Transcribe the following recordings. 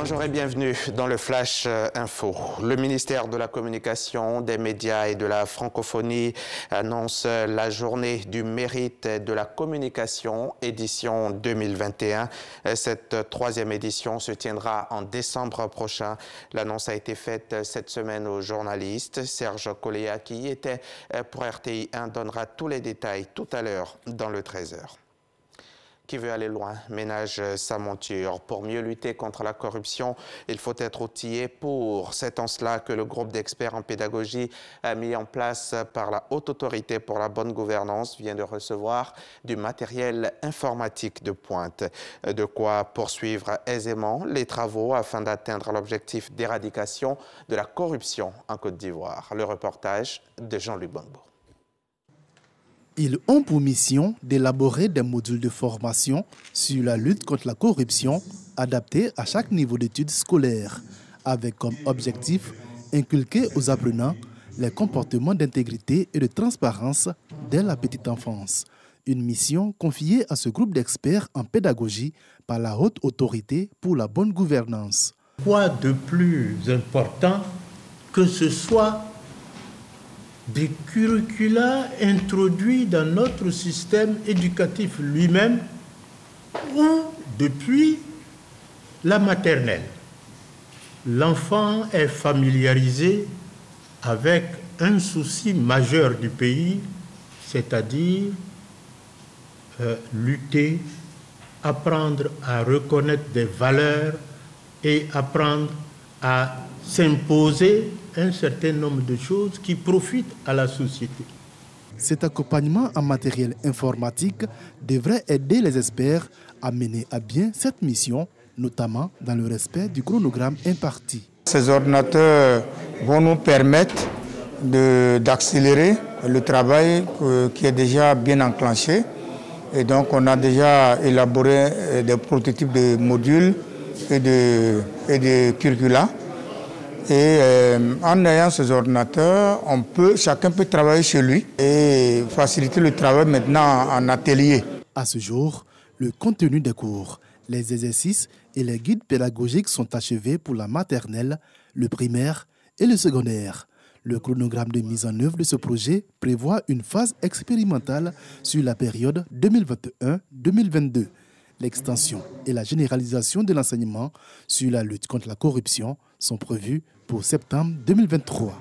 Bonjour et bienvenue dans le Flash Info. Le ministère de la Communication, des Médias et de la Francophonie annonce la journée du mérite de la communication, édition 2021. Cette troisième édition se tiendra en décembre prochain. L'annonce a été faite cette semaine aux journalistes. Serge Koléa, qui y était pour RTI1, donnera tous les détails tout à l'heure dans le 13h. Qui veut aller loin ménage sa monture. Pour mieux lutter contre la corruption, il faut être outillé pour. C'est en cela que le groupe d'experts en pédagogie mis en place par la Haute Autorité pour la bonne gouvernance vient de recevoir du matériel informatique de pointe. De quoi poursuivre aisément les travaux afin d'atteindre l'objectif d'éradication de la corruption en Côte d'Ivoire. Le reportage de Jean-Luc Bonbo. Ils ont pour mission d'élaborer des modules de formation sur la lutte contre la corruption adaptés à chaque niveau d'études scolaires, avec comme objectif inculquer aux apprenants les comportements d'intégrité et de transparence dès la petite enfance. Une mission confiée à ce groupe d'experts en pédagogie par la Haute Autorité pour la bonne gouvernance. Quoi de plus important que ce soit des curricula introduits dans notre système éducatif lui-même ou depuis la maternelle. L'enfant est familiarisé avec un souci majeur du pays, c'est-à-dire lutter, apprendre à reconnaître des valeurs et apprendre à s'imposer un certain nombre de choses qui profitent à la société. Cet accompagnement en matériel informatique devrait aider les experts à mener à bien cette mission, notamment dans le respect du chronogramme imparti. Ces ordinateurs vont nous permettre d'accélérer le travail qui est déjà bien enclenché. Et donc on a déjà élaboré des prototypes de modules et de curricula. Et en ayant ces ordinateurs, chacun peut travailler chez lui et faciliter le travail maintenant en atelier. À ce jour, le contenu des cours, les exercices et les guides pédagogiques sont achevés pour la maternelle, le primaire et le secondaire. Le chronogramme de mise en œuvre de ce projet prévoit une phase expérimentale sur la période 2021-2022. L'extension et la généralisation de l'enseignement sur la lutte contre la corruption sont prévues pour septembre 2023.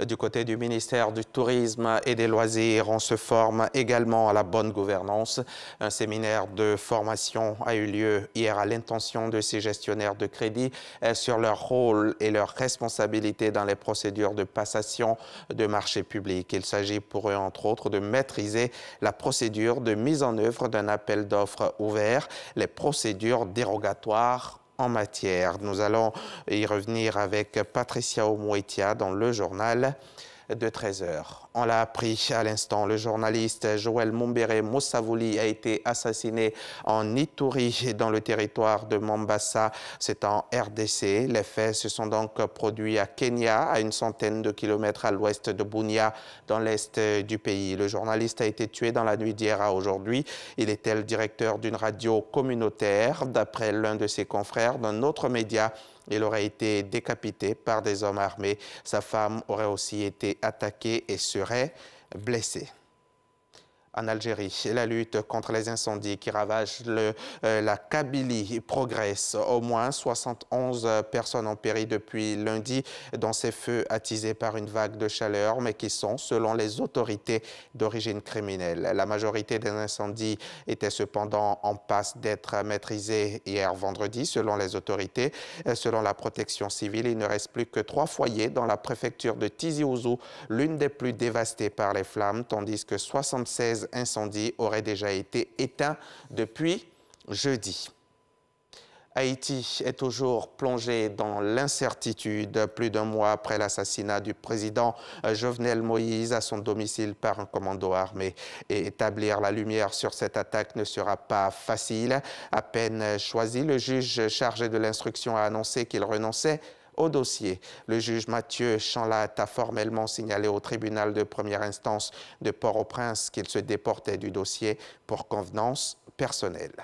Du côté du ministère du Tourisme et des Loisirs, on se forme également à la bonne gouvernance. Un séminaire de formation a eu lieu hier à l'intention de ces gestionnaires de crédit sur leur rôle et leurs responsabilités dans les procédures de passation de marchés publics. Il s'agit pour eux, entre autres, de maîtriser la procédure de mise en œuvre d'un appel d'offres ouvert, les procédures dérogatoires en matière. Nous allons y revenir avec Patricia Oumouetia dans le journal de 13h. On l'a appris à l'instant, le journaliste Joël Mumbere Moussavouli a été assassiné en Ituri, dans le territoire de Mombasa. C'est en RDC. Les faits se sont donc produits à Kenya, à une centaine de kilomètres à l'ouest de Bunia, dans l'est du pays. Le journaliste a été tué dans la nuit d'hier à aujourd'hui. Il était le directeur d'une radio communautaire. D'après l'un de ses confrères d'un autre média, il aurait été décapité par des hommes armés. Sa femme aurait aussi été attaquée et serait blessée. En Algérie, la lutte contre les incendies qui ravagent la Kabylie progresse. Au moins 71 personnes ont péri depuis lundi dans ces feux attisés par une vague de chaleur, mais qui sont, selon les autorités, d'origine criminelle. La majorité des incendies étaient cependant en passe d'être maîtrisés hier vendredi, selon les autorités. Selon la protection civile, il ne reste plus que 3 foyers dans la préfecture de Tizi Ouzou, l'une des plus dévastées par les flammes, tandis que 76 incendies auraient déjà été éteints depuis jeudi. Haïti est toujours plongé dans l'incertitude plus d'un mois après l'assassinat du président Jovenel Moïse à son domicile par un commando armé. Et établir la lumière sur cette attaque ne sera pas facile. À peine choisi, le juge chargé de l'instruction a annoncé qu'il renonçait au dossier. Le juge Mathieu Chanlat a formellement signalé au tribunal de première instance de Port-au-Prince qu'il se déportait du dossier pour convenance personnelle.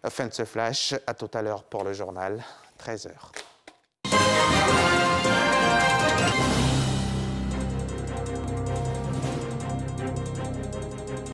Fin de ce flash, à tout à l'heure pour le journal, 13h.